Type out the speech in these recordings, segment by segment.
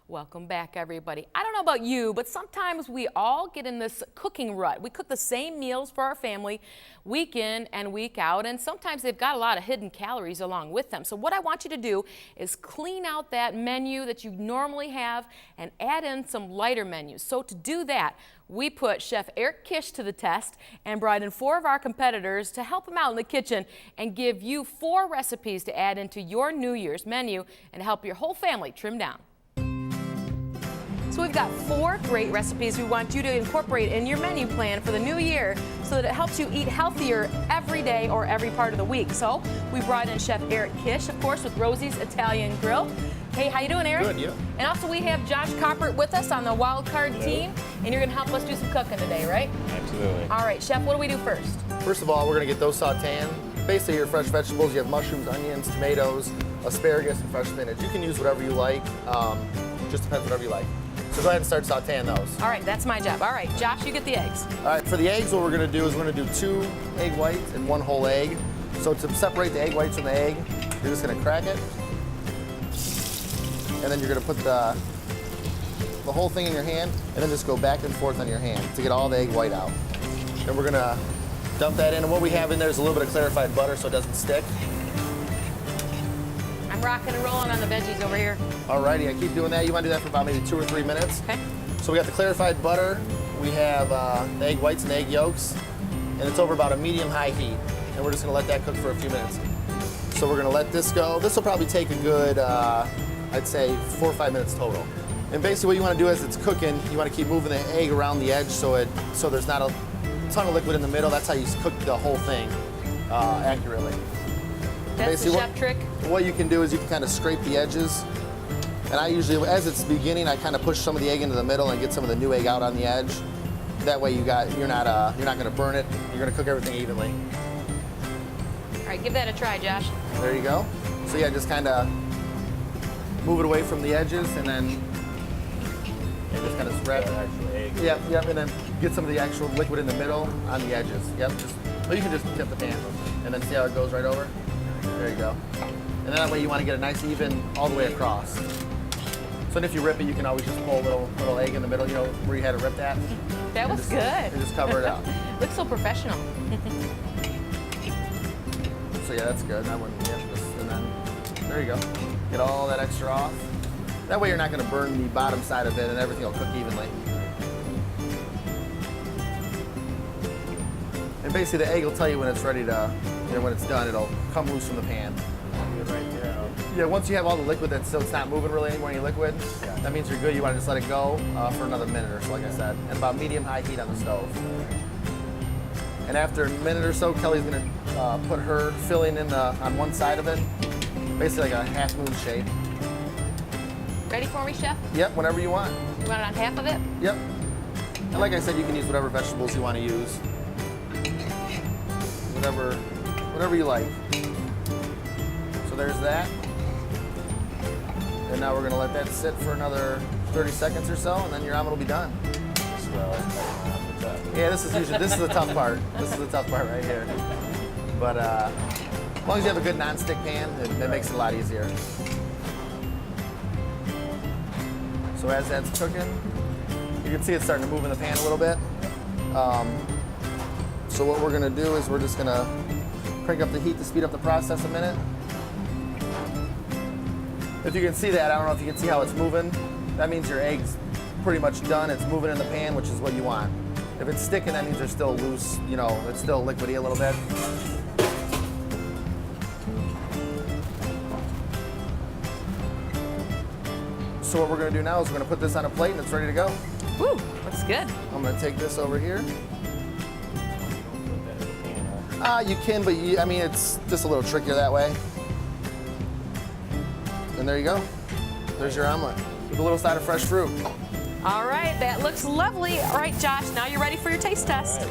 Welcome back, everybody. I don't know about you, but sometimes we all get in this cooking rut. We cook the same meals for our family week in and week out, and sometimes they've got a lot of hidden calories along with them. So what I want you to do is clean out that menu that you normally have and add in some lighter menus. So to do that, we put Chef Eric Kish to the test and brought in 4 of our competitors to help him out in the kitchen and give you 4 recipes to add into your New Year's menu and help your whole family trim down. So we've got 4 great recipes we want you to incorporate in your menu plan for the new year so that it helps you eat healthier every day or every part of the week. So we brought in Chef Eric Kish, of course, with Rosie's Italian Grill. Hey, how you doing, Eric? Good, you? And also we have Josh Coppert with us on the wild card team, and you're gonna help us do some cooking today, right? Absolutely. All right, Chef, what do we do first? First of all, we're gonna get those sauteing. Basically your fresh vegetables, you have mushrooms, onions, tomatoes, asparagus, and fresh spinach. You can use whatever you like, just depends whatever you like. So go ahead and start sauteing those. All right, that's my job. All right, Josh, you get the eggs. All right, for the eggs, what we're gonna do is we're gonna do 2 egg whites and 1 whole egg. So to separate the egg whites from the egg, you're just gonna crack it. And then you're gonna put the whole thing in your hand and then just go back and forth on your hand to get all the egg white out. And we're gonna dump that in, and what we have in there is a little bit of clarified butter so it doesn't stick. I'm rocking and rolling on the veggies over here. Alrighty, I keep doing that. You want to do that for about maybe 2 or 3 minutes. Okay. So we got the clarified butter, we have the egg whites and egg yolks, and it's over about a medium-high heat. And we're just going to let that cook for a few minutes. So we're going to let this go. This will probably take a good, I'd say, 4 or 5 minutes total. And basically what you want to do as it's cooking, you want to keep moving the egg around the edge so there's not a ton of liquid in the middle. That's how you cook the whole thing accurately. That's the chef trick. What you can do is you can kind of scrape the edges. And I usually, as it's beginning, I kind of push some of the egg into the middle and get some of the new egg out on the edge. That way you're not going to burn it. You're going to cook everything evenly. All right, give that a try, Josh. There you go. So yeah, just kind of move it away from the edges and then just kind of wrap it. Yep, and then get some of the actual liquid in the middle on the edges. Yep, or you can just tip the pan and then see how it goes right over. There you go. And then that way you want to get a nice even all the way across. So if you rip it, you can always just pull a little egg in the middle, you know, where you had it ripped at. That was good. And just cover it up. Looks so professional. So yeah, that's good. That one, yeah, and then there you go. Get all that extra off. That way you're not going to burn the bottom side of it, and everything will cook evenly. And basically the egg will tell you when it's ready to, when it's done, it'll come loose from the pan. Yeah, once you have all the liquid so it's not moving really anymore, any liquid, that means you're good. You want to just let it go for another minute or so, like I said, and about medium-high heat on the stove. And after a minute or so, Kelly's going to put her filling in on one side of it, basically like a half moon shape. Ready for me, Chef? Yep, whenever you want. You want it on half of it? Yep. And like I said, you can use whatever vegetables you want to use. Whatever you like. So there's that. And now we're going to let that sit for another 30 seconds or so, and then your omelet will be done. Yeah, this is the tough part. This is the tough part right here. But as long as you have a good non-stick pan, it makes it a lot easier. So as that's cooking, you can see it's starting to move in the pan a little bit. So what we're going to do is we're just going to crank up the heat to speed up the process a minute. If you can see that, I don't know if you can see how it's moving. That means your egg's pretty much done. It's moving in the pan, which is what you want. If it's sticking, that means they're still loose, it's still liquidy a little bit. So what we're going to do now is we're going to put this on a plate and it's ready to go. Woo, looks good. I'm going to take this over here. You can, but it's just a little trickier that way. And there you go. There's your omelet with a little side of fresh fruit. All right, that looks lovely. All right, Josh, now you're ready for your taste test. Right.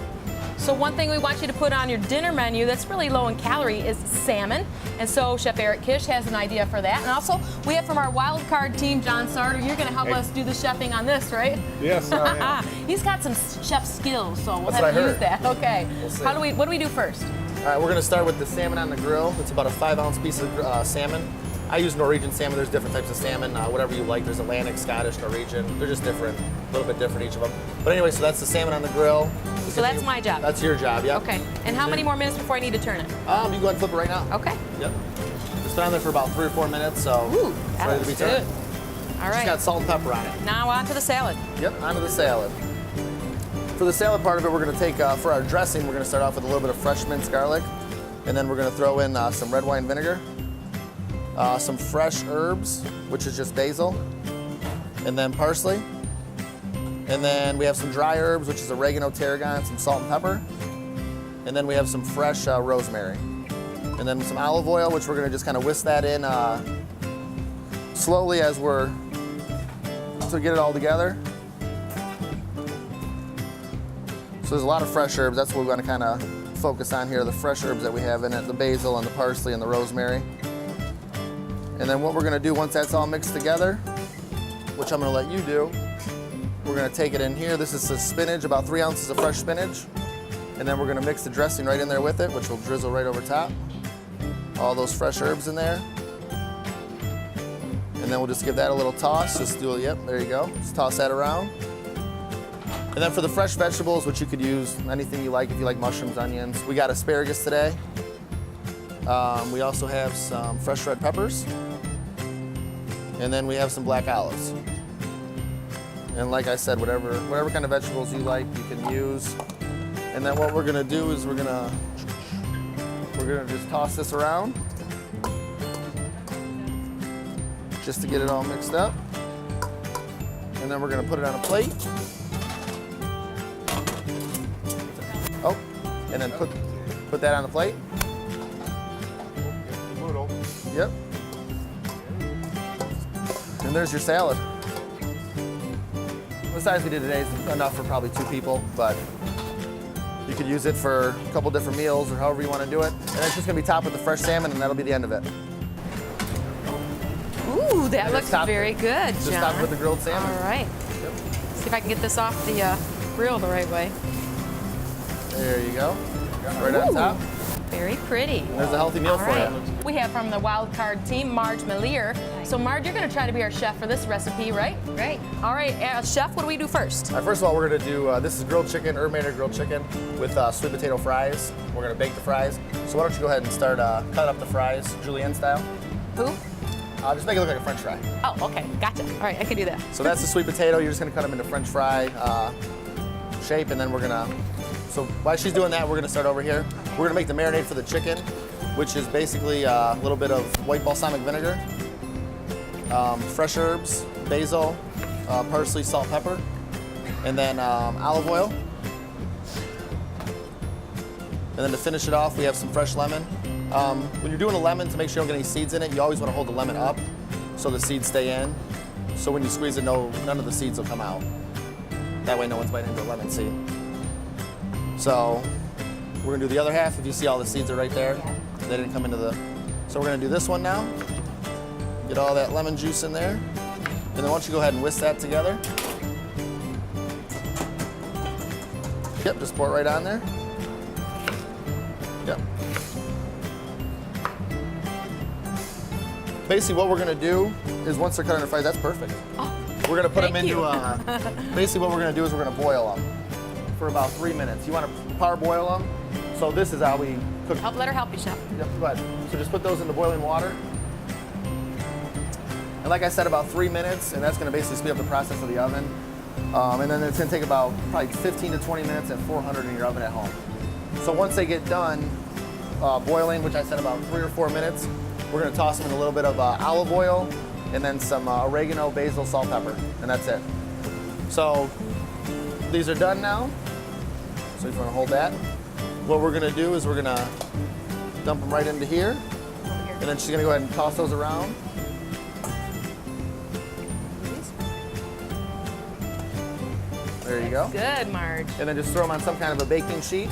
So one thing we want you to put on your dinner menu that's really low in calorie is salmon. And so Chef Eric Kish has an idea for that. And also, we have from our wild card team, John Sarter, you're going to help us do the chefing on this, right? Yes, I am. He's got some chef skills, so we'll That's have to what I use that. Okay. We'll see. What do we do first? All right, we're going to start with the salmon on the grill. It's about a 5-ounce piece of salmon. I use Norwegian salmon. There's different types of salmon, whatever you like. There's Atlantic, Scottish, Norwegian. They're just different, a little bit different each of them. But anyway, so that's the salmon on the grill. So that's my job. That's your job, yeah. Okay. And how many more minutes before I need to turn it? You go ahead and flip it right now. Okay. Yep. Just put it on there for about 3 or 4 minutes, so it's ready to be turned. All right. Just got salt and pepper on it. Now on to the salad. Yep, onto the salad. For the salad part of it, we're going to take, for our dressing, we're going to start off with a little bit of fresh minced garlic, and then we're going to throw in some red wine vinegar, some fresh herbs, which is just basil, and then parsley. And then we have some dry herbs, which is oregano, tarragon, some salt and pepper. And then we have some fresh rosemary. And then some olive oil, which we're going to just kind of whisk that in slowly as we're, to get it all together. So there's a lot of fresh herbs. That's what we want to kind of focus on here, the fresh herbs that we have in it, the basil and the parsley and the rosemary. And then what we're going to do once that's all mixed together, which I'm going to let you do, we're going to take it in here. This is the spinach, about 3 ounces of fresh spinach. And then we're going to mix the dressing right in there with it, which will drizzle right over top. All those fresh herbs in there. And then we'll just give that a little toss. Just do it, yep, there you go. Just toss that around. And then for the fresh vegetables, which you could use anything you like, if you like mushrooms, onions. We got asparagus today. We also have some fresh red peppers. And then we have some black olives. And like I said, whatever kind of vegetables you like, you can use. And then what we're gonna do is we're gonna just toss this around, just to get it all mixed up. And then we're gonna put it on a plate. Oh, and then put that on the plate. Yep. And there's your salad. The size we did today is enough for probably 2 people, but you could use it for a couple different meals or however you want to do it. And it's just going to be topped with the fresh salmon, and that'll be the end of it. Ooh, that looks very good, John. Just topped with the grilled salmon. All right. Yep. See if I can get this off the grill the right way. There you go. Right on top. Very pretty. And there's a healthy meal for you. We have from the wild card team, Marge Melier. So Marge, you're going to try to be our chef for this recipe, right? Right. All right, chef, what do we do first? All right, first of all, we're going to do, this is grilled chicken, herb-marinated grilled chicken with sweet potato fries. We're going to bake the fries. So why don't you go ahead and start cutting up the fries, julienne style. Who? Just make it look like a french fry. Oh, okay, gotcha. All right, I can do that. So that's the sweet potato. You're just going to cut them into french fry shape, and then we're going to, so while she's doing that, we're going to start over here. We're going to make the marinade for the chicken, which is basically a little bit of white balsamic vinegar, fresh herbs, basil, parsley, salt, pepper, and then olive oil. And then to finish it off, we have some fresh lemon. When you're doing a lemon, to make sure you don't get any seeds in it, you always want to hold the lemon up so the seeds stay in. So when you squeeze it, none of the seeds will come out. That way no one's biting into a lemon seed. So we're gonna do the other half. If you see all the seeds are right there, they didn't come into the, so we're gonna do this one now. Get all that lemon juice in there. And then why don't you go ahead and whisk that together. Yep, just pour it right on there. Yep. Basically what we're gonna do is once they're cut into fries, that's perfect. Oh, we're gonna put them into, you. Basically what we're gonna do is we're gonna boil them for about 3 minutes. You wanna parboil them. So this is how we cook. Let her help you, chef. Yep, go ahead. So just put those into boiling water. And like I said, about 3 minutes, and that's gonna basically speed up the process of the oven. And then it's gonna take about probably 15 to 20 minutes at 400 in your oven at home. So once they get done boiling, which I said about 3 or 4 minutes, we're gonna toss them in a little bit of olive oil and then some oregano, basil, salt, pepper, and that's it. So these are done now. So if you wanna hold that. What we're gonna do is we're gonna dump them right into here. And then she's gonna go ahead and toss those around. There you go. Good, Marge. And then just throw them on some kind of a baking sheet.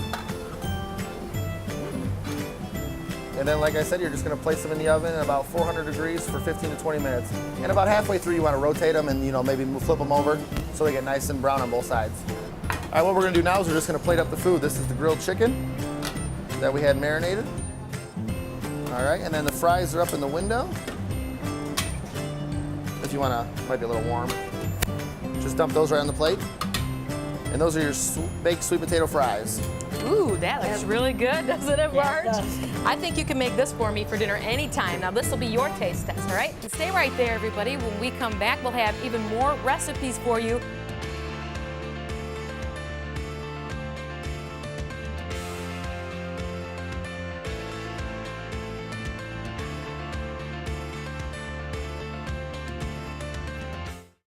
And then, like I said, you're just gonna place them in the oven at about 400 degrees for 15 to 20 minutes. And about halfway through, you wanna rotate them and maybe flip them over so they get nice and brown on both sides. All right, what we're gonna do now is we're just gonna plate up the food. This is the grilled chicken that we had marinated. All right, and then the fries are up in the window. if you wanna, might be a little warm. Just dump those right on the plate. And those are your baked sweet potato fries. Ooh, that looks really good, doesn't it, Marge? Yeah, it does. I think you can make this for me for dinner anytime. Now, this will be your taste test, all right? And stay right there, everybody. When we come back, we'll have even more recipes for you